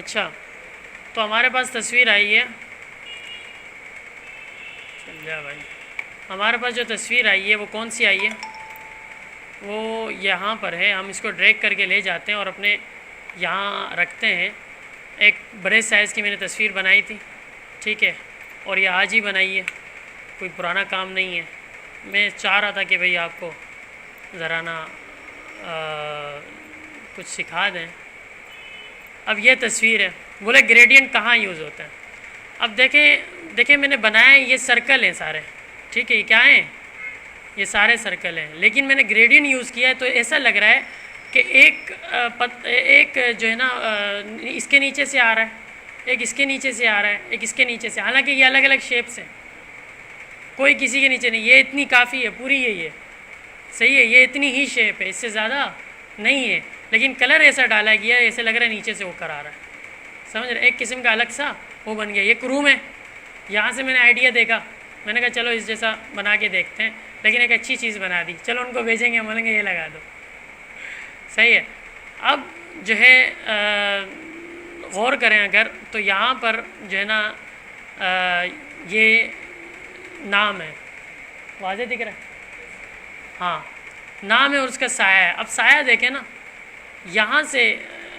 अच्छा, तो हमारे पास तस्वीर आई है। चल जा भाई। हमारे पास जो तस्वीर आई है वो कौन सी आई है? वो यहाँ पर है। हम इसको ड्रैग करके ले जाते हैं और अपने यहाँ रखते हैं। एक बड़े साइज़ की मैंने तस्वीर बनाई थी, ठीक है, और ये आज ही बनाई है, कोई पुराना काम नहीं है। मैं चाह रहा था कि भाई आपको ज़रा ना कुछ सिखा दें। अब ये तस्वीर है, बोले ग्रेडियंट कहाँ यूज़ होता है। अब देखें देखें, मैंने बनाया है, ये सर्कल हैं सारे, ठीक है, ये क्या हैं? ये सारे सर्कल हैं, लेकिन मैंने ग्रेडियंट यूज़ किया है तो ऐसा लग रहा है कि एक जो है ना इसके नीचे से आ रहा है, एक इसके नीचे से आ रहा है, एक इसके नीचे से। हालांकि ये अलग अलग शेप्स हैं, कोई किसी के नीचे नहीं। ये इतनी काफ़ी है, पूरी ये सही है, ये इतनी ही शेप है, इससे ज़्यादा नहीं है। लेकिन कलर ऐसा डाला गया है, ऐसे लग रहा है नीचे से होकर आ रहा है, समझ रहे? एक किस्म का अलग सा वो बन गया। ये क्रूम है, यहाँ से मैंने आइडिया देखा, मैंने कहा चलो इस जैसा बना के देखते हैं, लेकिन एक अच्छी चीज़ बना दी। चलो उनको भेजेंगे, हम बोलेंगे ये लगा दो, सही है। अब जो है गौर करें अगर, तो यहाँ पर जो है ना ये नाम है, वाज़े दिख रहा है? हाँ, नाम है और उसका साया है। अब साया देखें ना, यहाँ से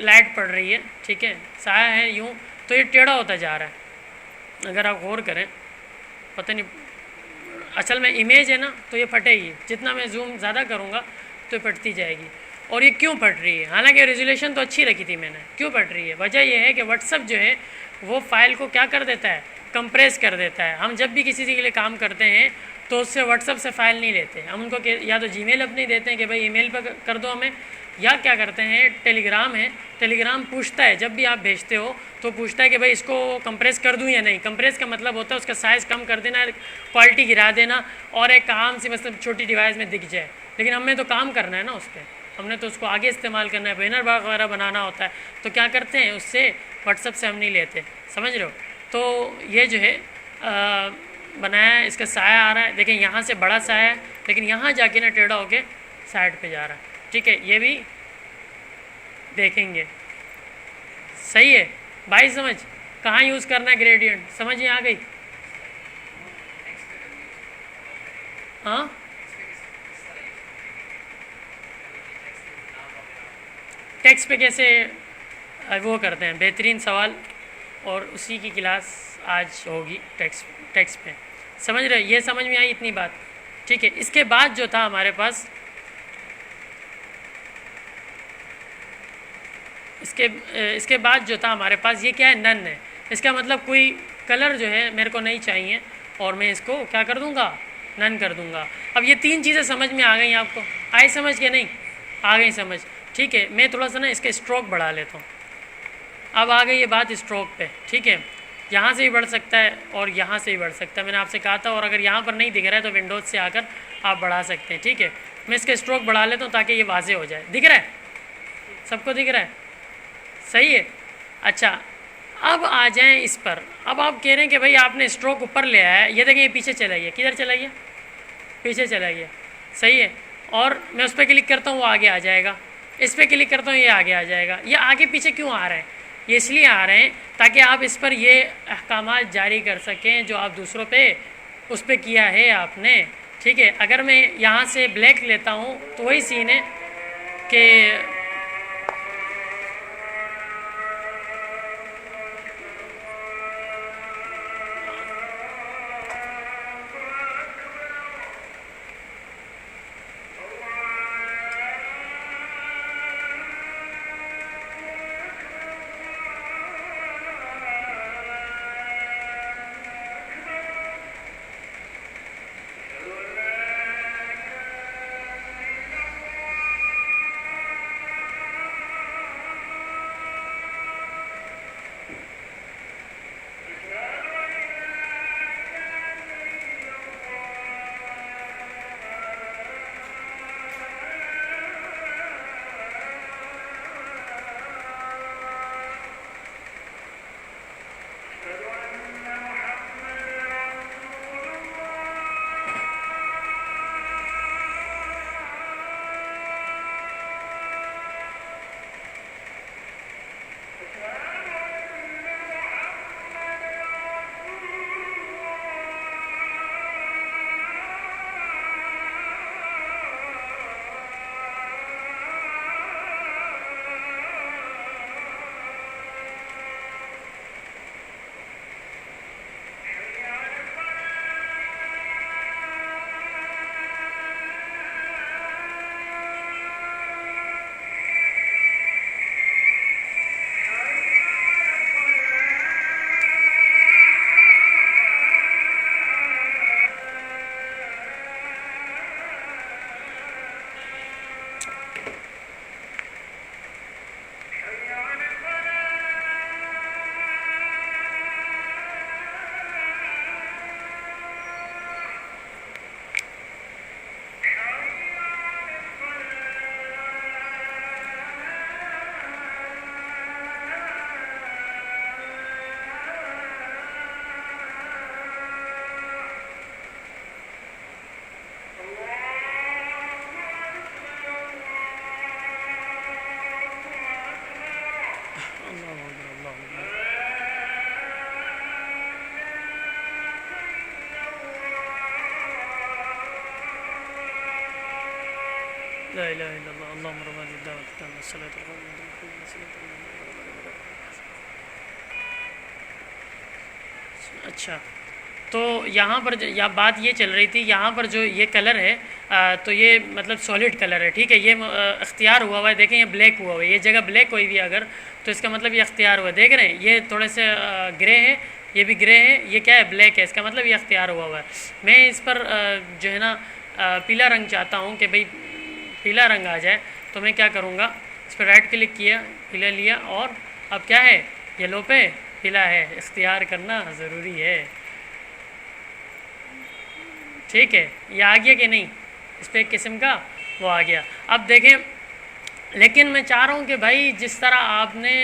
लाइट पड़ रही है, ठीक है, साया है यूँ, तो ये टेढ़ा होता जा रहा है। अगर आप गौर करें, पता नहीं, असल में इमेज है ना तो ये फटेगी, जितना मैं जूम ज़्यादा करूँगा तो ये फटती जाएगी। और ये क्यों फट रही है? हालांकि रेजोल्यूशन तो अच्छी रखी थी मैंने। क्यों फट रही है? वजह यह है कि व्हाट्सअप जो है वो फाइल को क्या कर देता है, कंप्रेस कर देता है। हम जब भी किसी के लिए काम करते हैं तो उससे व्हाट्सअप से फ़ाइल नहीं लेते, हम उनको या तो जीमेल अपनी देते हैं कि भाई ईमेल पर कर दो हमें, या क्या करते हैं, टेलीग्राम है, टेलीग्राम पूछता है जब भी आप भेजते हो तो पूछता है कि भाई इसको कंप्रेस कर दूं या नहीं। कंप्रेस का मतलब होता है उसका साइज़ कम कर देना, क्वालिटी गिरा देना, और एक काम से मतलब छोटी डिवाइस में दिख जाए। लेकिन हमें तो काम करना है ना उस पर, हमने तो उसको आगे इस्तेमाल करना है, बैनर वगैरह बनाना होता है, तो क्या करते हैं उससे व्हाट्सअप से हम नहीं लेते, समझ रहे हो? तो ये जो है बनाया है, इसका साया आ रहा है, देखें यहाँ से बड़ा साया है, लेकिन यहाँ जाके ना टेढ़ा होके साइड पे जा रहा है, ठीक है, ये भी देखेंगे। सही है भाई, समझ कहाँ यूज़ करना है ग्रेडियंट, समझ में आ गई? हाँ, टेक्स्ट पे कैसे वो करते हैं, बेहतरीन सवाल, और उसी की क्लास आज होगी टेक्स्ट पे, समझ रहे? ये समझ में आई इतनी बात, ठीक है। इसके बाद जो था हमारे पास, इसके बाद जो था हमारे पास, ये क्या है, नन है। इसका मतलब कोई कलर जो है मेरे को नहीं चाहिए और मैं इसको क्या कर दूंगा, नन कर दूंगा। अब ये तीन चीज़ें समझ में आ गई आपको? आई समझ के नहीं? आ गई समझ, ठीक है। मैं थोड़ा सा ना इसके स्ट्रोक बढ़ा लेता हूँ। अब आ गई ये बात स्ट्रोक पे, ठीक है। यहाँ से भी बढ़ सकता है और यहाँ से भी बढ़ सकता है, मैंने आपसे कहा था। और अगर यहाँ पर नहीं दिख रहा है तो विंडोज़ से आकर आप बढ़ा सकते हैं, ठीक है। मैं इसके स्ट्रोक बढ़ा लेता हूँ ताकि ये वाजे हो जाए। दिख रहा है? सबको दिख रहा है? सही है। अच्छा, अब आ जाएं इस पर। अब आप कह रहे हैं कि भाई आपने स्ट्रोक ऊपर ले आया है, ये देखिए ये पीछे चला गया। किधर चला गया? पीछे चला गया, सही है। और मैं उस पर क्लिक करता हूँ, वो आगे आ जाएगा। इस पर क्लिक करता हूँ, ये आगे आ जाएगा। ये आगे पीछे क्यों आ रहे हैं? ये इसलिए आ रहे हैं ताकि आप इस पर ये अहकामात जारी कर सकें जो आप दूसरों पे उस पर किया है आपने, ठीक है। अगर मैं यहाँ से ब्लैक लेता हूँ तो वही सीन है कि ला इलाहा इल्लल्लाह अल्लाहुम्मा रब्बना दावत सल्लल्लाहु अलैहि वसल्लम। अच्छा, तो यहाँ पर या बात ये चल रही थी, यहाँ पर जो ये कलर है तो ये मतलब सॉलिड कलर है, ठीक है। ये अख्तियार हुआ है, देखें ये ब्लैक हुआ है, ये जगह ब्लैक हुई भी अगर, तो इसका मतलब ये अख्तियार हुआ है। देख रहे हैं ये थोड़े से ग्रे है, ये भी ग्रे है, ये क्या है ब्लैक है, इसका मतलब ये अख्तियार हुआ है। मैं इस पर जो है ना पीला रंग चाहता हूँ कि भाई पीला रंग आ जाए, तो मैं क्या करूँगा, इस पर राइट क्लिक किया, पीला लिया, और अब क्या है येलो पे पीला है, इख्तियार करना ज़रूरी है, ठीक है। ये आ गया कि नहीं, इस पर एक किस्म का वो आ गया। अब देखें, लेकिन मैं चाह रहा हूँ कि भाई जिस तरह आपने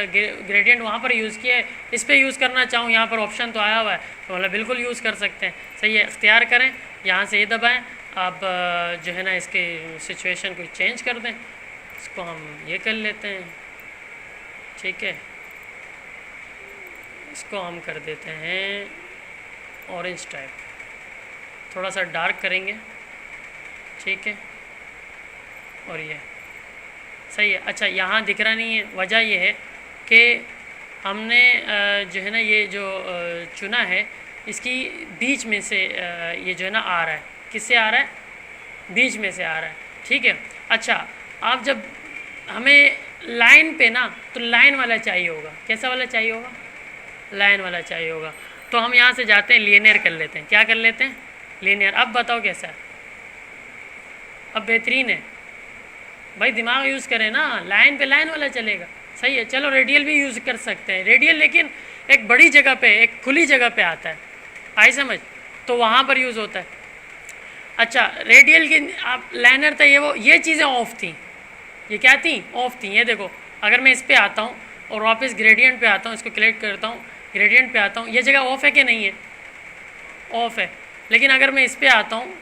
ग्रेडियंट वहाँ पर यूज़ किया है, इस पर यूज़ करना चाहूँ, यहाँ पर ऑप्शन तो आया हुआ है, तो मतलब बिल्कुल यूज़ कर सकते हैं। सही है, इख्तियार करें, यहाँ से ये दबाएं, आप जो है ना इसकी सिचुएशन को चेंज कर दें, इसको हम ये कर लेते हैं, ठीक है। इसको हम कर देते हैं ऑरेंज टाइप, थोड़ा सा डार्क करेंगे, ठीक है। और ये सही है। अच्छा, यहाँ दिख रहा नहीं है, वजह ये है कि हमने जो है ना ये जो चुना है, इसकी बीच में से ये जो है ना आ रहा है, किससे आ रहा है, बीच में से आ रहा है, ठीक है। अच्छा, आप जब हमें लाइन पे ना, तो लाइन वाला चाहिए होगा, कैसा वाला चाहिए होगा, लाइन वाला चाहिए होगा। तो हम यहाँ से जाते हैं, लीनियर कर लेते हैं, क्या कर लेते हैं, लीनियर। अब बताओ कैसा है, अब बेहतरीन है भाई, दिमाग यूज़ करें ना, लाइन पे लाइन वाला चलेगा, सही है। चलो रेडियल भी यूज़ कर सकते हैं, रेडियल लेकिन एक बड़ी जगह पे, एक खुली जगह पे आता है, आई समझ, तो वहाँ पर यूज़ होता है। अच्छा, रेडियल की आप लाइनर था ये चीज़ें ऑफ थी, ये क्या थी, ऑफ थी। ये देखो, अगर मैं इस पर आता हूँ और वापस ग्रेडियंट पे आता हूँ, इसको क्लिक करता हूँ, ग्रेडियंट पे आता हूँ, ये जगह ऑफ है कि नहीं है, ऑफ है। लेकिन अगर मैं इस पर आता हूँ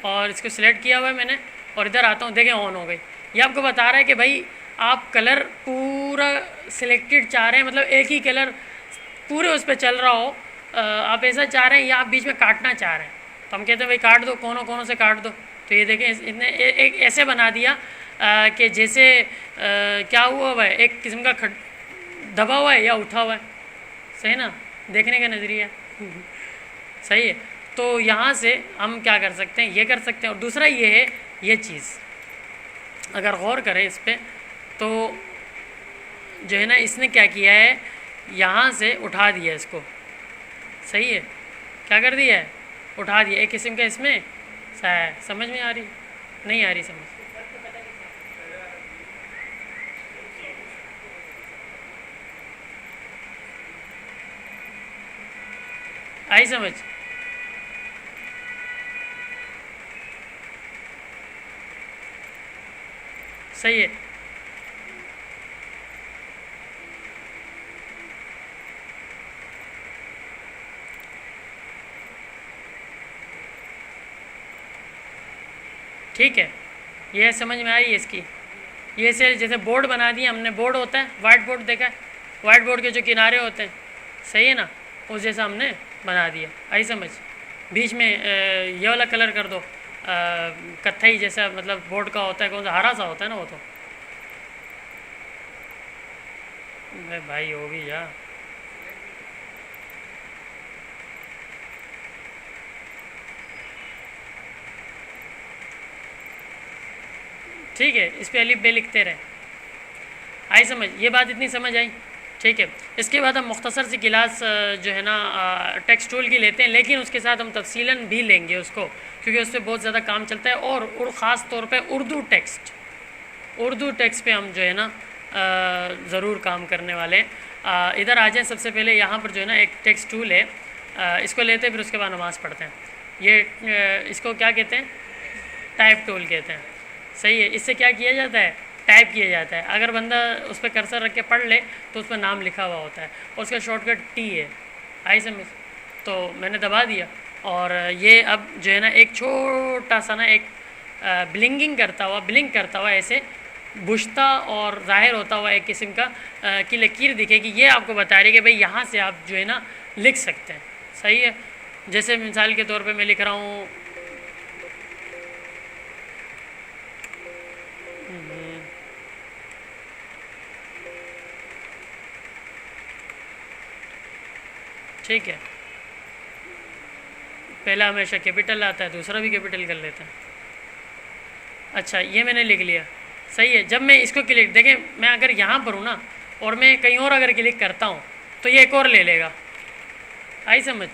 और इसको सिलेक्ट किया हुआ है मैंने, और इधर आता हूँ, देखें ऑन हो गई। ये आपको बता रहा है कि भाई आप कलर पूरा सिलेक्टेड चाह रहे हैं, मतलब एक ही कलर पूरे उस पर चल रहा हो, आप ऐसा चाह रहे हैं, या आप बीच में काटना चाह रहे हैं, तो हम कहते हैं भाई काट दो, कोनों कोनों से काट दो। तो ये देखें इसने एक ऐसे बना दिया कि जैसे क्या हुआ है, एक किस्म का दबा हुआ है या उठा हुआ है, सही ना, देखने का नज़रिया सही है। तो यहाँ से हम क्या कर सकते हैं, ये कर सकते हैं। और दूसरा ये है, ये चीज़ अगर गौर करें इस पर, तो जो है ना इसने क्या किया है, यहाँ से उठा दिया इसको, सही है, क्या कर दिया है, उठा दिया, एक किस्म का इसमें समझ में आ रही, नहीं आ रही समझ, आई समझ, सही है। ठीक है, यह समझ में आई है इसकी। ये से जैसे बोर्ड बना दिया हमने, बोर्ड होता है वाइट बोर्ड, देखा है वाइट बोर्ड के जो किनारे होते हैं, सही है ना, उस जैसा हमने बना दिया, आई समझ। बीच में ये वाला कलर कर दो, कत्थई जैसा, मतलब बोर्ड का होता है, कौन सा हरा सा होता है ना वो, तो भाई हो भी जा, ठीक है, इस पे अलिफ बे लिखते रहे, आई समझ, ये बात इतनी समझ आई, ठीक है। इसके बाद हम मुख्तसर सी क्लास जो है ना टेक्स्ट टूल की लेते हैं, लेकिन उसके साथ हम तफसीलन भी लेंगे उसको, क्योंकि उस पर बहुत ज़्यादा काम चलता है। और ख़ास तौर पे उर्दू टेक्स्ट पे हम जो है ना ज़रूर काम करने वाले हैं। इधर आ जाए, सबसे पहले यहाँ पर जो है ना एक टेक्स्ट टूल है, इसको लेते हैं, फिर उसके बाद नमाज़ पढ़ते हैं। ये इसको क्या कहते हैं, टाइप टूल कहते हैं, सही है। इससे क्या किया जाता है, टाइप किया जाता है। अगर बंदा उस पर कर्सर रख के पढ़ ले तो उस पर नाम लिखा हुआ होता है, और उसका शॉर्टकट टी है, आई समझ। तो मैंने दबा दिया, और ये अब जो है ना एक छोटा सा ना एक ब्लिंक करता हुआ ऐसे बुझता और ज़ाहिर होता हुआ एक किस्म का की लकीर दिखेगी। ये आपको बता रही है कि भाई यहाँ से आप जो है ना लिख सकते हैं, सही है। जैसे मिसाल के तौर पे मैं लिख रहा हूँ ठीक है, पहला हमेशा कैपिटल आता है, दूसरा भी कैपिटल कर लेते हैं। अच्छा, ये मैंने लिख लिया, सही है। जब मैं इसको क्लिक, देखें मैं अगर यहाँ पर हूँ ना और मैं कहीं और अगर क्लिक करता हूँ तो ये एक और ले लेगा, आई समझ।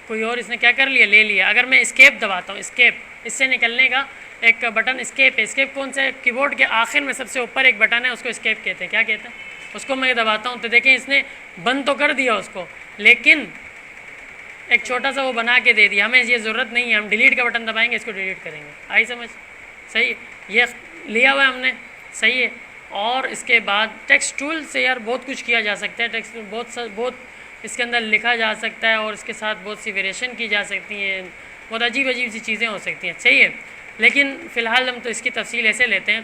कोई और इसने क्या कर लिया, ले लिया। अगर मैं एस्केप दबाता हूँ, एस्केप इससे निकलने का एक बटन एस्केप है। एस्केप कौन सा है, कीबोर्ड के आखिर में सबसे ऊपर एक बटन है, उसको एस्केप कहते हैं। क्या कहते हैं उसको, मैं दबाता हूँ तो देखें इसने बंद तो कर दिया उसको, लेकिन एक छोटा सा वो बना के दे दिया। हमें ये ज़रूरत नहीं है, हम डिलीट का बटन दबाएंगे, इसको डिलीट करेंगे, आई समझ। सही, ये लिया हुआ है हमने, सही है। और इसके बाद टेक्स्ट टूल से यार बहुत कुछ किया जा सकता है। टेक्स्ट बहुत इसके अंदर लिखा जा सकता है और इसके साथ बहुत सी वेरिएशन की जा सकती हैं, बहुत अजीब अजीब सी चीज़ें हो सकती हैं, सही है। लेकिन फ़िलहाल हम तो इसकी तफसील ऐसे लेते हैं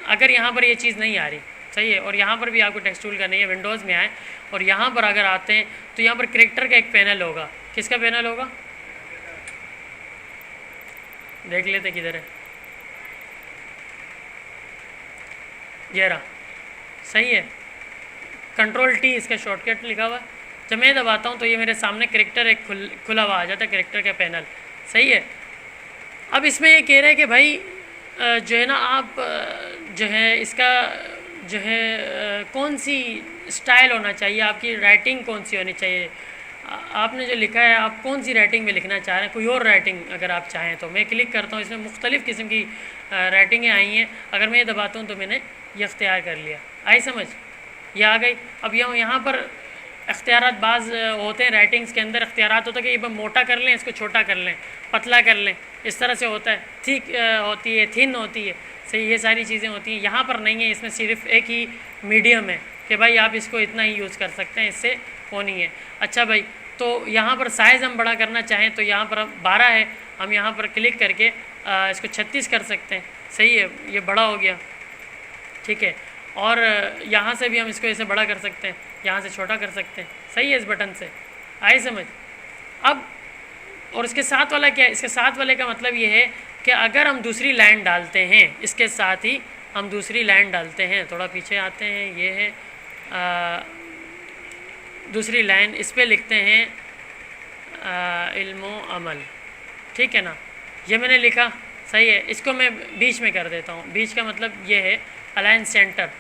अगर यहाँ पर ये चीज़ नहीं आ रही, सही है, और यहाँ पर भी आपको टेक्स्ट टूल का नहीं है, विंडोज़ में आए और यहाँ पर अगर आते हैं तो यहाँ पर कैरेक्टर का एक पैनल होगा। किसका पैनल होगा, देख लेते किधर है, ये रहा, सही है। कंट्रोल टी इसका शॉर्टकट लिखा हुआ है। जब मैं दबाता हूँ तो ये मेरे सामने कैरेक्टर एक खुला हुआ आ जाता है, कैरेक्टर का पैनल, सही है। अब इसमें ये कह रहे हैं कि भाई जो है ना आप जो है इसका जो है कौन सी स्टाइल होना चाहिए, आपकी राइटिंग कौन सी होनी चाहिए, आपने जो लिखा है आप कौन सी राइटिंग में लिखना चाह रहे हैं, कोई और राइटिंग अगर आप चाहें तो। मैं क्लिक करता हूँ, इसमें मुख्तलिफ़ किस्म की राइटिंगें आई हैं। अगर मैं ये दबाता हूँ तो मैंने ये अख्तियार कर लिया, आई समझ, ये आ गई। अब यहाँ पर अख्तियारात बाज़ होते हैं, राइटिंग्स के अंदर अख्तियारात होता है कि ये मोटा कर लें, इसको छोटा कर लें, पतला कर लें, इस तरह से होता है। थिक होती है, थिन होती है, सही, ये सारी चीज़ें होती हैं। यहाँ पर नहीं है, इसमें सिर्फ एक ही मीडियम है कि भाई आप इसको इतना ही यूज़ कर सकते हैं, इससे वो नहीं है। अच्छा भाई, तो यहाँ पर साइज़ हम बड़ा करना चाहें तो यहाँ पर 12 है, हम यहाँ पर क्लिक करके इसको 36 कर सकते हैं, सही है, ये बड़ा हो गया, ठीक है। और यहाँ से भी हम इसको ऐसे बड़ा कर सकते हैं, यहाँ से छोटा कर सकते हैं, सही है, इस बटन से, आई समझ। अब और इसके साथ वाला क्या है, इसके साथ वाले का मतलब ये है कि अगर हम दूसरी लाइन डालते हैं, इसके साथ ही हम दूसरी लाइन डालते हैं, थोड़ा पीछे आते हैं, ये है दूसरी लाइन, इस पर लिखते हैं इल्मो अमल, ठीक है ना, ये मैंने लिखा, सही है। इसको मैं बीच में कर देता हूँ, बीच का मतलब ये है अलाइन सेंटर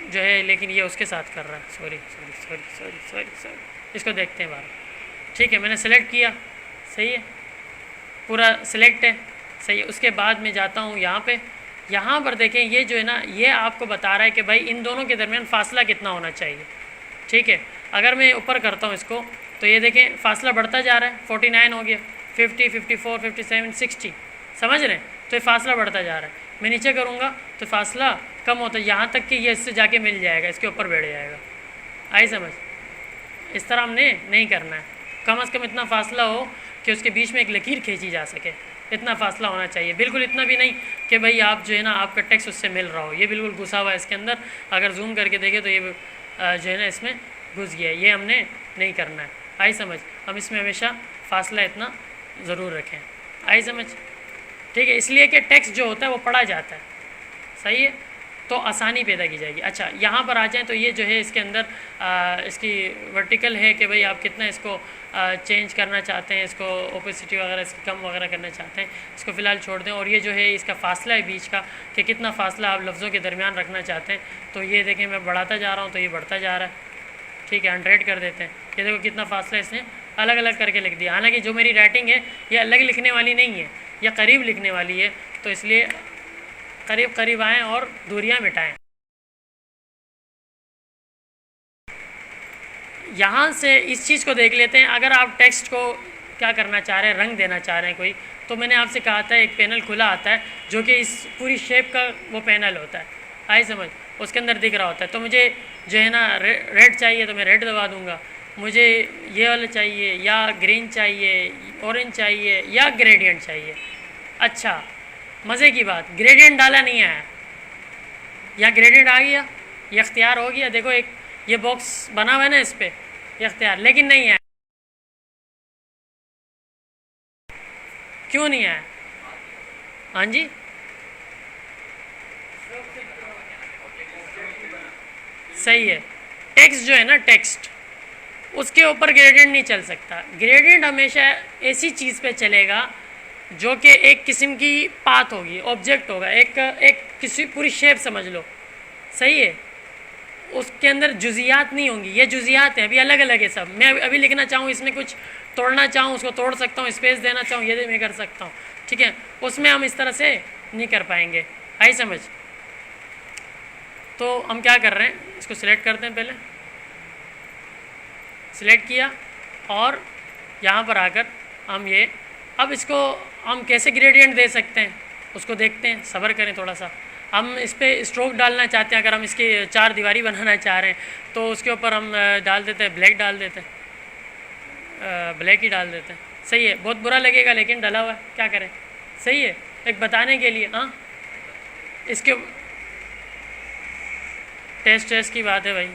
जो है, लेकिन ये उसके साथ कर रहा है, sorry sorry sorry sorry sorry sorry, इसको देखते हैं बाहर, ठीक है। मैंने सेलेक्ट किया, सही है, पूरा सिलेक्ट है, सही है। उसके बाद मैं जाता हूँ यहाँ पे, यहाँ पर देखें ये जो है ना, ये आपको बता रहा है कि भाई इन दोनों के दरमियान फासला कितना होना चाहिए, ठीक है। अगर मैं ऊपर करता हूँ इसको तो ये देखें फासला बढ़ता जा रहा है, 49 हो गया, 50, 54, 57, 60, समझ रहे हैं, तो ये फासला बढ़ता जा रहा है। मैं नीचे करूँगा तो फासला कम होता है, यहाँ तक कि ये इससे जाके मिल जाएगा, इसके ऊपर बैठ जाएगा, आई समझ। इस तरह हमने नहीं करना है, कम अज़ कम इतना फासला हो कि उसके बीच में एक लकीर खींची जा सके, इतना फासला होना चाहिए। बिल्कुल इतना भी नहीं कि भाई आप जो है ना आपका टेक्स्ट उससे मिल रहा हो, ये बिल्कुल घुसा हुआ है इसके अंदर। अगर जूम करके देखें तो ये जो है ना इसमें घुस गया है, ये हमने नहीं करना है, आई समझ। हम इसमें हमेशा फासला इतना ज़रूर रखें, आई समझ, ठीक है। इसलिए कि टेक्स्ट जो होता है वो पढ़ा जाता है, सही है, तो आसानी पैदा की जाएगी। अच्छा, यहाँ पर आ जाएँ तो ये जो है इसके अंदर इसकी वर्टिकल है कि भाई आप कितना इसको चेंज करना चाहते हैं, इसको ओपेसिटी वगैरह इसकी कम वगैरह करना चाहते हैं, इसको फ़िलहाल छोड़ दें। और ये जो है इसका फ़ासला है बीच का कि कितना फ़ासला आप लफ्ज़ों के दरमियान रखना चाहते हैं, तो ये देखें मैं बढ़ाता जा रहा हूँ तो ये बढ़ता जा रहा है, ठीक है। 100 कर देते हैं, ये देखो कितना फ़ासला इसने अलग अलग करके लिख दिया। हालांकि जो मेरी राइटिंग है ये अलग लिखने वाली नहीं है, यह करीब लिखने वाली है, तो इसलिए करीब करीब आएँ और दूरियाँ मिटाएँ। यहाँ से इस चीज़ को देख लेते हैं। अगर आप टेक्स्ट को क्या करना चाह रहे हैं, रंग देना चाह रहे हैं कोई, तो मैंने आपसे कहा था एक पैनल खुला आता है जो कि इस पूरी शेप का वो पैनल होता है, आई समझ, उसके अंदर दिख रहा होता है। तो मुझे जो है ना रेड चाहिए तो मैं रेड दबा दूँगा, मुझे ये वाला चाहिए या ग्रीन चाहिए, ऑरेंज चाहिए या ग्रेडियंट चाहिए। अच्छा, मज़े की बात, ग्रेडियंट डाला नहीं आया, यहाँ ग्रेडियंट आ गया, ये अख्तियार हो गया। देखो एक ये बॉक्स बना हुआ है ना, इस पर ये अख्तियार, लेकिन नहीं आया, क्यों नहीं आया? हाँ जी, सही है, टेक्स्ट जो है ना, टेक्स्ट, उसके ऊपर ग्रेडियंट नहीं चल सकता। ग्रेडियंट हमेशा ऐसी चीज़ पे चलेगा जो कि एक किस्म की पाथ होगी, ऑब्जेक्ट होगा, एक किसी पूरी शेप समझ लो, सही है, उसके अंदर जुजियात नहीं होंगी। ये जुजियात हैं, अभी अलग अलग है सब। मैं अभी लिखना चाहूँ, इसमें कुछ तोड़ना चाहूँ उसको तोड़ सकता हूँ, स्पेस देना चाहूँ ये मैं कर सकता हूँ, ठीक है। उसमें हम इस तरह से नहीं कर पाएंगे, आई समझ। तो हम क्या कर रहे हैं, इसको सिलेक्ट करते हैं, पहले सिलेक्ट किया और यहाँ पर आकर हम ये, अब इसको हम कैसे ग्रेडियंट दे सकते हैं उसको देखते हैं, सब्र करें थोड़ा सा। हम इस पर स्ट्रोक डालना चाहते हैं, अगर हम इसकी 4 दीवारी बनाना चाह रहे हैं तो उसके ऊपर हम डाल देते हैं ब्लैक, डाल देते हैं ब्लैक ही डाल देते हैं, सही है। बहुत बुरा लगेगा लेकिन डला हुआ है, क्या करें, सही है, एक बताने के लिए। हाँ, इसके टेस्ट की बात है भाई,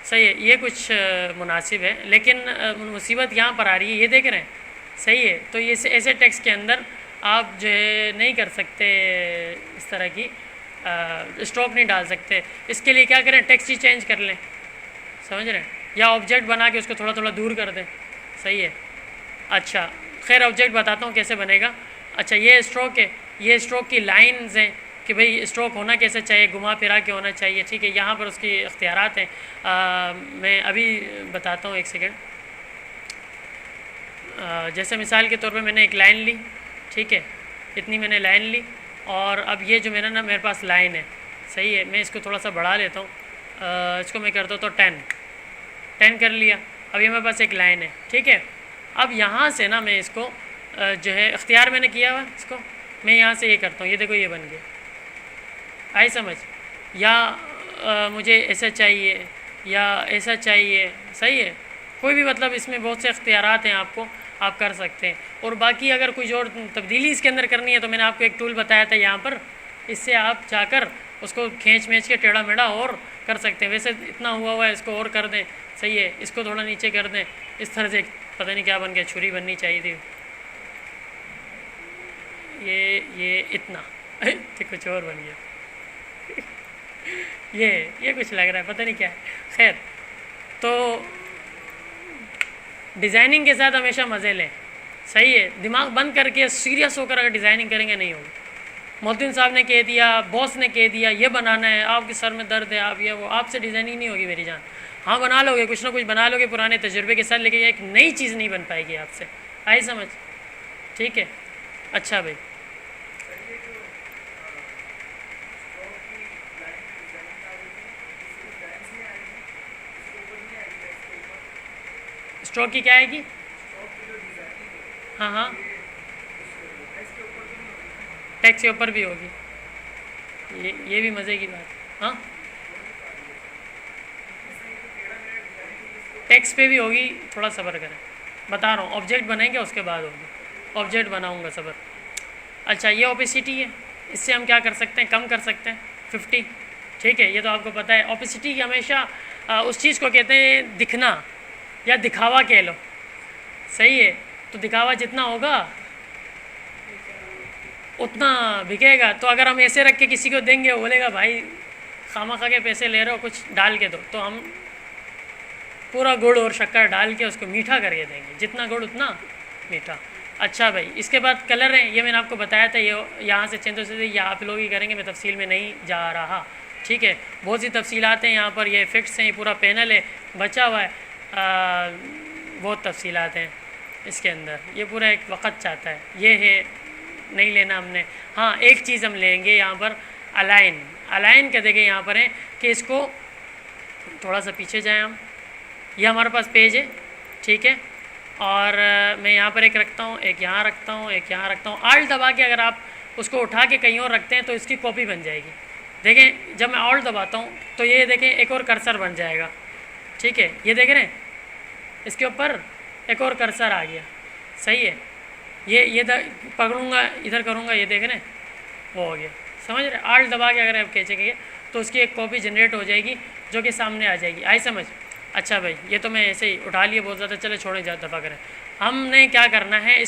सही है, ये कुछ मुनासिब है, लेकिन मुसीबत यहाँ पर आ रही है, ये देख रहे हैं, सही है। तो ये ऐसे टेक्स्ट के अंदर आप जो है नहीं कर सकते, इस तरह की स्ट्रोक नहीं डाल सकते। इसके लिए क्या करें, टेक्स्ट ही चेंज कर लें, समझ रहे हैं, या ऑब्जेक्ट बना के उसको थोड़ा थोड़ा दूर कर दें, सही है। अच्छा खैर, ऑब्जेक्ट बताता हूँ कैसे बनेगा। अच्छा, ये स्ट्रोक है, ये स्ट्रोक की लाइंस हैं कि भाई स्ट्रोक होना कैसे चाहिए, घुमा फिरा के होना चाहिए, ठीक है। यहाँ पर उसकी इख्तियारात हैं, मैं अभी बताता हूँ, एक सेकेंड। जैसे मिसाल के तौर पे मैंने एक लाइन ली, ठीक है, इतनी मैंने लाइन ली, और अब ये जो मेरा ना मेरे पास लाइन है, सही है, मैं इसको थोड़ा सा बढ़ा लेता हूँ, इसको मैं करता हूँ तो 10 कर लिया। अब ये मेरे पास एक लाइन है, ठीक है। अब यहाँ से ना मैं इसको जो है इख्तियार मैंने किया हुआ, इसको मैं यहाँ से ये करता हूँ, ये देखो ये बन गया, आई समझ। या मुझे ऐसा चाहिए या ऐसा चाहिए, सही है, कोई भी, मतलब इसमें बहुत से इख्तियारात हैं, आपको आप कर सकते हैं। और बाकी अगर कुछ और तब्दीली इसके अंदर करनी है तो मैंने आपको एक टूल बताया था यहाँ पर, इससे आप जाकर उसको खींच के टेढ़ा मेढ़ा और कर सकते हैं। वैसे इतना हुआ है, इसको और कर दें, सही है, इसको थोड़ा नीचे कर दें, इस तरह से पता नहीं क्या बन गया, छुरी बननी चाहिए थी, ये इतना तो कुछ और बन गया ये कुछ लग रहा है, पता नहीं क्या है। खैर, तो डिज़ाइनिंग के साथ हमेशा मज़े लें, सही है, दिमाग बंद करके सीरियस होकर अगर डिज़ाइनिंग करेंगे नहीं होगी। मोहद्दीन साहब ने कह दिया, बॉस ने कह दिया ये बनाना है, आपके सर में दर्द है, आप ये वो, आपसे डिज़ाइनिंग नहीं होगी मेरी जान। हाँ बना लोगे, कुछ ना कुछ बना लोगे पुराने तजुर्बे के साथ, लेकिन एक नई चीज़ नहीं बन पाएगी आपसे, आई समझ, ठीक है। अच्छा भाई, स्ट्रोक की क्या आएगी? हाँ हाँ, टैक्स के ऊपर भी होगी, ये भी मज़े की बात। हाँ, टैक्स पे भी होगी, थोड़ा सब्र करें, बता रहा हूँ, ऑब्जेक्ट बनेंगे उसके बाद होगी, ऑब्जेक्ट बनाऊँगा, सब्र। अच्छा, ये ओपेसिटी है, इससे हम क्या कर सकते हैं, कम कर सकते हैं 50, ठीक है, ये तो आपको पता है। ओपेसिटी हमेशा उस चीज़ को कहते हैं दिखना या दिखावा कह लो, सही है, तो दिखावा जितना होगा उतना बिकेगा। तो अगर हम ऐसे रख के किसी को देंगे, वो बोलेगा भाई खामखा के पैसे ले रहे हो, कुछ डाल के दो, तो हम पूरा गुड़ और शक्कर डाल के उसको मीठा करके देंगे, जितना गुड़ उतना मीठा। अच्छा भाई, इसके बाद कलर हैं, ये मैंने आपको बताया था, ये यहाँ से चेंज से ये आप लोग ही करेंगे, मैं तफसील में नहीं जा रहा, ठीक है। बहुत सी तफसीलात हैं यहाँ पर, ये इफेक्ट्स हैं, ये पूरा पैनल है बचा हुआ है, बहुत तफसीलात हैं इसके अंदर, ये पूरा एक वक़्त चाहता है, ये है नहीं लेना हमने। हाँ, एक चीज़ हम लेंगे यहाँ पर, अलाइन का देखें यहाँ पर है कि इसको थोड़ा सा पीछे जाएं हम, ये हमारे पास पेज है, ठीक है, और मैं यहाँ पर एक रखता हूँ, एक यहाँ रखता हूँ, एक यहाँ रखता हूँ। आल्ट दबा के अगर आप उसको उठा के कहीं और रखते हैं तो इसकी कॉपी बन जाएगी। देखें, जब मैं आल्ट दबाता हूँ तो ये देखें एक और कर्सर बन जाएगा, ठीक है, ये देख रहे हैं, इसके ऊपर एक और कर्सर आ गया, सही है, ये पकड़ूंगा, इधर करूँगा, ये देख रहे हैं, वो हो गया, समझ रहे। आल्ट दबा के अगर आप खींचेंगे तो उसकी एक कॉपी जनरेट हो जाएगी जो कि सामने आ जाएगी, आई समझ। अच्छा भाई, ये तो मैं ऐसे ही उठा लिए बहुत ज़्यादा, चले छोड़े जा, दफ़ा करें। हमने क्या करना है,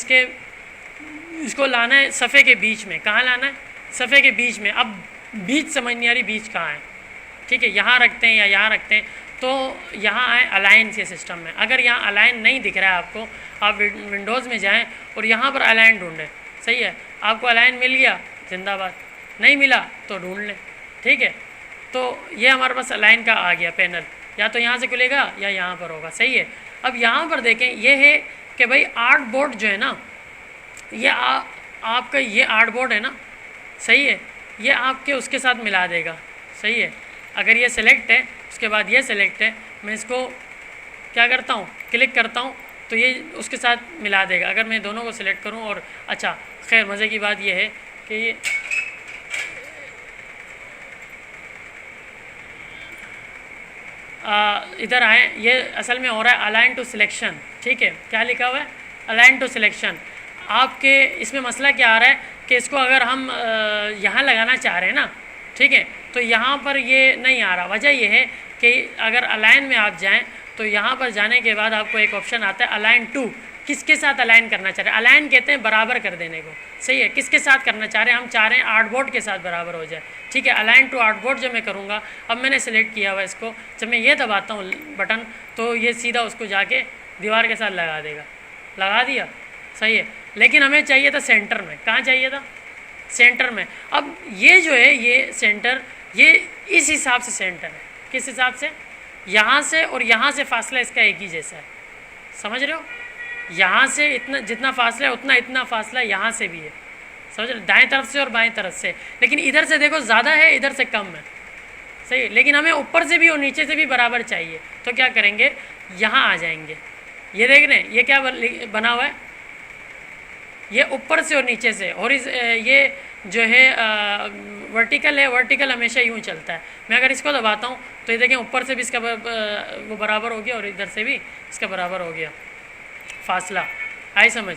इसको लाना है सफ़े के बीच में, कहाँ लाना है, सफ़े के बीच में। अब बीच समझ नहीं आ रही बीच कहाँ है, ठीक है, यहाँ रखते हैं या यहाँ रखते हैं। तो यहाँ है अलाइन के सिस्टम में, अगर यहाँ अलाइन नहीं दिख रहा है आपको, आप विंडोज़ में जाएं और यहाँ पर अलाइन ढूंढें, सही है, आपको अलाइन मिल गया जिंदाबाद, नहीं मिला तो ढूंढ लें, ठीक है। तो ये हमारे पास अलाइन का आ गया पैनल, या तो यहाँ से खुलेगा या यहाँ पर होगा, सही है। अब यहाँ पर देखें, ये है कि भाई आर्ट बोर्ड जो है ना, ये आपका ये आर्ट बोर्ड है ना, सही है, ये आपके उसके साथ मिला देगा, सही है। अगर ये सिलेक्ट है, उसके बाद ये सिलेक्ट है, मैं इसको क्या करता हूँ, क्लिक करता हूँ, तो ये उसके साथ मिला देगा। अगर मैं दोनों को सिलेक्ट करूँ और अच्छा, खैर मज़े की बात ये है कि ये इधर आए, ये असल में हो रहा है अलाइन टू सिलेक्शन, ठीक है, क्या लिखा हुआ है, अलाइन टू सिलेक्शन। आपके इसमें मसला क्या आ रहा है कि इसको अगर हम यहाँ लगाना चाह रहे हैं ना, ठीक है, तो यहाँ पर ये नहीं आ रहा। वजह ये है कि अगर अलाइन में आप जाएं तो यहाँ पर जाने के बाद आपको एक ऑप्शन आता है अलाइन टू, किसके साथ अलाइन करना चाह रहे हैं, अलाइन कहते हैं बराबर कर देने को, सही है, किसके साथ करना चाह रहे हैं, हम चाह रहे हैं आर्टबोर्ड के साथ बराबर हो जाए, ठीक है। अलाइन टू आर्टबोर्ड जब मैं करूँगा, अब मैंने सेलेक्ट किया हुआ इसको, जब मैं ये दबाता हूँ बटन तो ये सीधा उसको जाके दीवार के साथ लगा देगा, लगा दिया, सही है। लेकिन हमें चाहिए था सेंटर में, कहाँ चाहिए था, सेंटर में। अब ये जो है ये सेंटर, ये इस हिसाब से सेंटर है, किस हिसाब से, यहाँ से और यहाँ से फासला इसका एक ही जैसा है, समझ रहे हो, यहाँ से इतना जितना फासला है उतना इतना फासला यहाँ से भी है, समझ रहे, दाएं तरफ से और बाएं तरफ से। लेकिन इधर से देखो ज़्यादा है, इधर से कम है, सही है। लेकिन हमें ऊपर से भी और नीचे से भी बराबर चाहिए, तो क्या करेंगे, यहाँ आ जाएंगे, ये देख रहे हैं ये क्या बना हुआ है, ये ऊपर से और नीचे से, और ये जो है वर्टिकल है, वर्टिकल हमेशा यूँ चलता है। मैं अगर इसको दबाता हूँ तो ये देखें ऊपर से भी इसका वो बराबर हो गया और इधर से भी इसका बराबर हो गया फासला, आई समझ,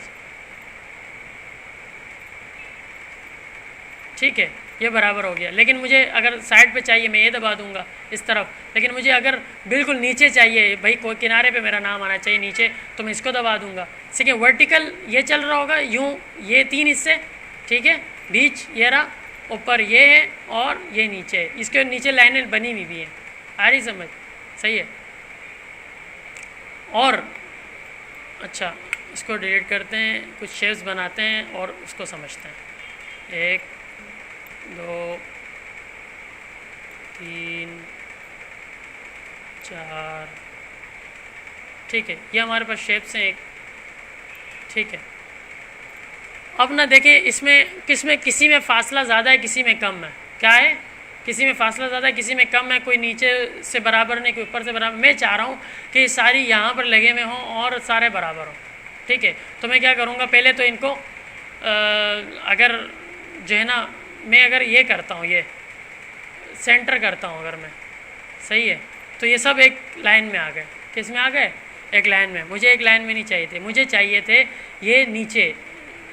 ठीक है, ये बराबर हो गया। लेकिन मुझे अगर साइड पे चाहिए मैं ये दबा दूंगा इस तरफ, लेकिन मुझे अगर बिल्कुल नीचे चाहिए, भाई कोई किनारे पे मेरा नाम आना चाहिए नीचे, तो मैं इसको दबा दूंगा। ठीक है, वर्टिकल ये चल रहा होगा यूँ, ये तीन हिस्से, ठीक है, बीच ये रहा, ऊपर ये है और ये नीचे है, इसके नीचे लाइनें बनी हुई भी हैं, आ रही समझ, सही है। और अच्छा, इसको डिलीट करते हैं, कुछ शेप्स बनाते हैं और उसको समझते हैं। 1 2 3 4, ठीक है, ये हमारे पास शेप्स हैं एक, ठीक है। अब ना देखें इसमें किसी में फासला ज़्यादा है, किसी में कम है, क्या है, किसी में फासला ज़्यादा है, किसी में कम है, कोई नीचे से बराबर नहीं, कोई ऊपर से बराबर। मैं चाह रहा हूँ कि सारी यहाँ पर लगे हुए हों और सारे बराबर हों, ठीक है। तो मैं क्या करूँगा, पहले तो इनको अगर जो है ना, मैं अगर ये करता हूँ, ये सेंटर करता हूँ अगर मैं, सही है, तो ये सब एक लाइन में आ गए। किस में आ गए, एक लाइन में। मुझे एक लाइन में नहीं चाहिए थे, मुझे चाहिए थे ये नीचे,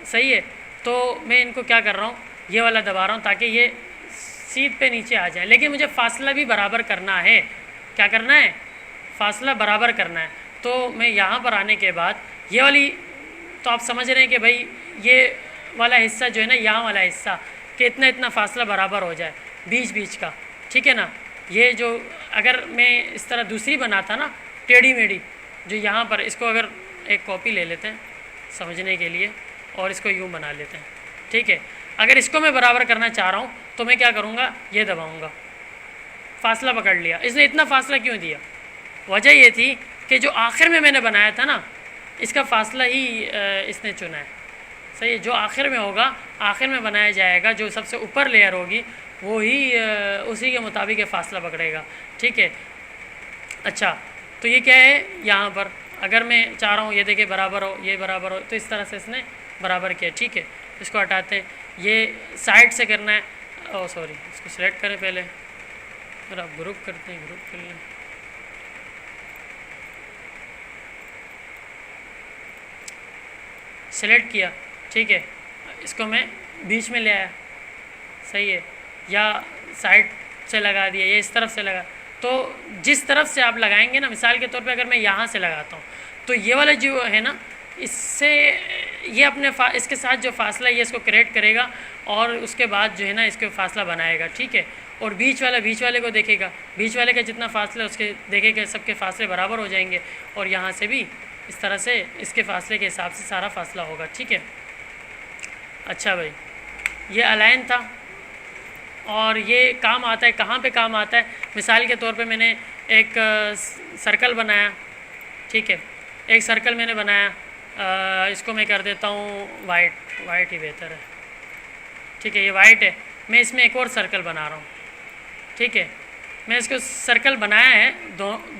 सही है। तो मैं इनको क्या कर रहा हूँ, ये वाला दबा रहा हूँ ताकि ये सीध पे नीचे आ जाए। लेकिन मुझे फासला भी बराबर करना है, क्या करना है, फासला बराबर करना है। तो मैं यहाँ पर आने के बाद ये वाली, तो आप समझ रहे हैं कि भाई ये वाला हिस्सा जो है ना, यहाँ वाला हिस्सा, कि इतना इतना फासला बराबर हो जाए बीच बीच का, ठीक है ना। ये जो अगर मैं इस तरह दूसरी बनाता ना, टेढ़ी मेढ़ी, जो यहाँ पर, इसको अगर एक कॉपी ले लेते हैं समझने के लिए और इसको यूँ बना लेते हैं, ठीक है। अगर इसको मैं बराबर करना चाह रहा हूँ तो मैं क्या करूँगा, ये दबाऊँगा, फासला पकड़ लिया। इसने इतना फासला क्यों दिया, वजह ये थी कि जो आखिर में मैंने बनाया था ना, इसका फासला ही इसने चुना है, सही है। जो आखिर में होगा, आखिर में बनाया जाएगा, जो सबसे ऊपर लेयर होगी वो ही उसी के मुताबिक ये फासला पकड़ेगा, ठीक है। अच्छा, तो ये क्या है, यहाँ पर अगर मैं चाह रहा हूँ ये देखिए बराबर हो, ये बराबर हो, तो इस तरह से इसने बराबर किया, ठीक है। इसको हटाते हैं, ये साइड से करना है, ओ सॉरी, इसको सिलेक्ट करें पहले, फिर आप ग्रुप करते हैं, ग्रुप कर लें, सेलेक्ट किया, ठीक है। इसको मैं बीच में ले आया, सही है, या साइड से लगा दिया, या इस तरफ से लगा। तो जिस तरफ से आप लगाएंगे ना, मिसाल के तौर पे अगर मैं यहाँ से लगाता हूँ तो ये वाला जो है ना, इससे ये अपने इसके साथ जो फासला ये इसको क्रिएट करेगा और उसके बाद जो है ना इसको फासला बनाएगा, ठीक है। और बीच वाले को देखेगा, बीच वाले का जितना फासला उसके देखेगा सबके फासले बराबर हो जाएंगे, और यहाँ से भी इस तरह से इसके फासले के हिसाब से सारा फासला होगा, ठीक है। अच्छा भाई, ये अलाइन था और ये काम आता है, कहाँ पे काम आता है? मिसाल के तौर पे मैंने एक सर्कल बनाया, ठीक है, एक सर्कल मैंने बनाया, इसको मैं कर देता हूँ वाइट ही बेहतर है, ठीक है। ये वाइट है, मैं इसमें एक और सर्कल बना रहा हूँ, ठीक है। मैं इसको सर्कल बनाया है,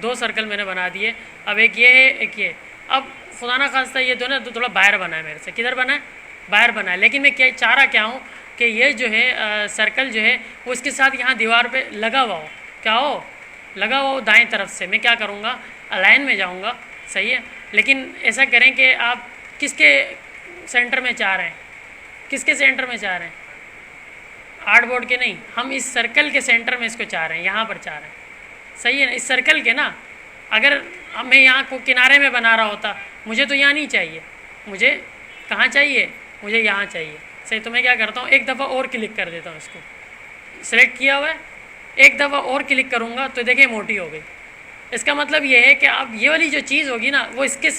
दो सर्कल मैंने बना दिए। अब एक ये है, एक ये। अब खुदा ना खास्ता ये दोनों तो थोड़ा बाहर बना है मेरे से, किधर बना है? बाहर बना है। लेकिन मैं क्या चाह रहा क्या हूँ कि ये जो है सर्कल जो है वो इसके साथ यहाँ दीवार पे लगा हुआ हो, क्या हो, लगा हुआ हो दाएं तरफ से। मैं क्या करूँगा, अलाइन में जाऊँगा, सही है। लेकिन ऐसा करें कि आप किसके सेंटर में चाह रहे हैं, किसके सेंटर में चाह रहे हैं? आर्टबोर्ड के नहीं, हम इस सर्कल के सेंटर में इसको चाह रहे हैं, यहाँ पर चाह रहे हैं, सही है ना। इस सर्कल के ना, अगर मैं यहाँ को किनारे में बना रहा होता, मुझे तो यहाँ नहीं चाहिए, मुझे कहाँ चाहिए, मुझे यहाँ चाहिए, सही। तो मैं क्या करता हूँ, एक दफ़ा और क्लिक कर देता हूँ, इसको सेलेक्ट किया हुआ है, एक दफ़ा और क्लिक करूँगा तो देखिए मोटी हो गई। इसका मतलब ये है कि अब ये वाली जो चीज़ होगी ना वो इसके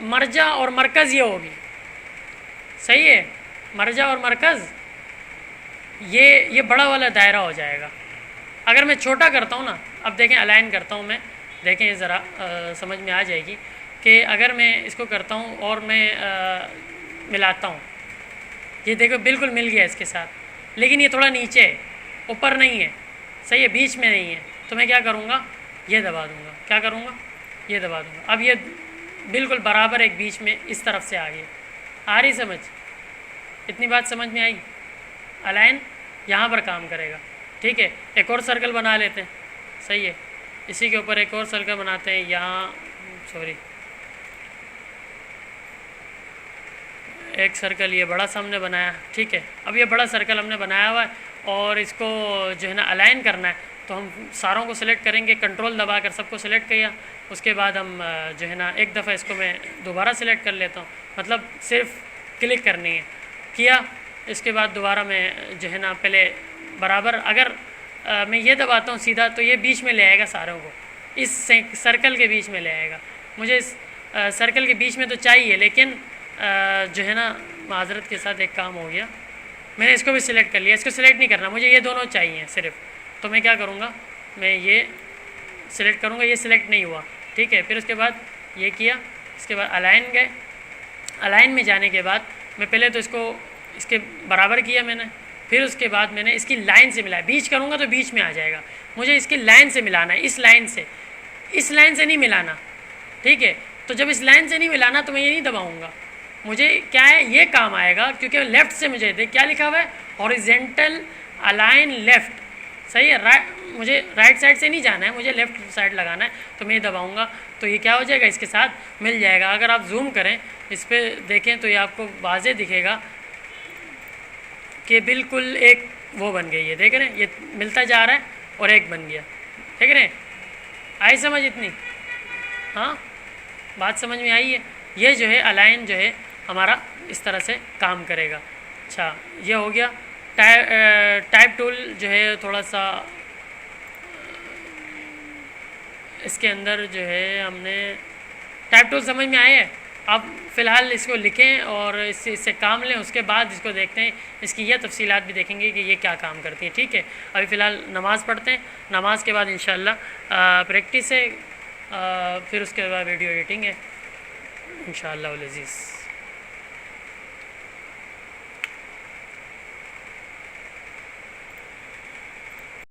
मर्जा और मरकज़ ये होगी, सही है। मर्जा और मरकज़ ये बड़ा वाला दायरा हो जाएगा। अगर मैं छोटा करता हूँ ना, अब देखें अलाइन करता हूँ मैं, देखें ज़रा समझ में आ जाएगी कि अगर मैं इसको करता हूँ और मैं मिलाता हूँ, ये देखो बिल्कुल मिल गया इसके साथ, लेकिन ये थोड़ा नीचे है, ऊपर नहीं है, सही है, बीच में नहीं है। तो मैं क्या करूँगा, ये दबा दूँगा, क्या करूँगा, ये दबा दूँगा। अब ये बिल्कुल बराबर एक बीच में इस तरफ से आ गया। आ रही समझ? इतनी बात समझ में आई? अलाइन यहाँ पर काम करेगा, ठीक है। एक और सर्कल बना लेते हैं, सही है। इसी के ऊपर एक और सर्कल बनाते हैं, यहाँ सॉरी एक सर्कल ये बड़ा सा हमने बनाया, ठीक है। अब ये बड़ा सर्कल हमने बनाया हुआ है और इसको जो है ना अलाइन करना है, तो हम सारों को सिलेक्ट करेंगे, कंट्रोल दबा कर सबको सिलेक्ट किया। उसके बाद हम जो है ना एक दफ़ा इसको मैं दोबारा सिलेक्ट कर लेता हूँ, मतलब सिर्फ क्लिक करनी है, किया। इसके बाद दोबारा मैं जो है ना पहले बराबर, अगर मैं ये दबाता हूँ सीधा तो ये बीच में ले आएगा सारों को, इस सर्कल के बीच में ले आएगा। मुझे इस सर्कल के बीच में तो चाहिए, लेकिन जो है ना माजरत के साथ एक काम हो गया, मैंने इसको भी सिलेक्ट कर लिया। इसको सिलेक्ट नहीं करना, मुझे ये दोनों चाहिए सिर्फ। तो मैं क्या करूँगा, मैं ये सिलेक्ट करूँगा, ये सिलेक्ट नहीं हुआ, ठीक है। फिर उसके बाद ये किया, इसके बाद अलाइन गए। अलाइन में जाने के बाद मैं पहले तो इसको इसके बराबर किया मैंने, फिर उसके बाद मैंने इसकी लाइन से मिलाया। बीच करूँगा तो बीच में आ जाएगा, मुझे इसकी लाइन से मिलाना है, इस लाइन से नहीं मिलाना, ठीक है। तो जब इस लाइन से नहीं मिलाना तो मैं ये नहीं दबाऊँगा, मुझे क्या है ये काम आएगा, क्योंकि लेफ़्ट से मुझे देख क्या लिखा हुआ है, हॉरिजेंटल अलाइन लेफ़्ट, सही है। मुझे राइट साइड से नहीं जाना है, मुझे लेफ़्ट साइड लगाना है, तो मैं दबाऊंगा तो ये क्या हो जाएगा, इसके साथ मिल जाएगा। अगर आप जूम करें इस पर देखें तो ये आपको वाज़े दिखेगा कि बिल्कुल एक वो बन गई है, देख रहे हैं, ये मिलता जा रहा है और एक बन गया, देख रहे हैं। आई समझ इतनी? हाँ, बात समझ में आई है। ये जो है अलाइन जो है हमारा इस तरह से काम करेगा। अच्छा, ये हो गया। टाइप टूल जो है थोड़ा सा इसके अंदर जो है हमने टाइप टूल समझ में आए हैं। आप फ़िलहाल इसको लिखें और इससे काम लें, उसके बाद इसको देखते हैं, इसकी यह तफसीलात भी देखेंगे कि ये क्या काम करती है, ठीक है। अभी फ़िलहाल नमाज़ पढ़ते हैं, नमाज के बाद इंशाअल्लाह प्रैक्टिस है, फिर उसके बाद वीडियो एडिटिंग है इंशाअल्लाह अज़ीज़।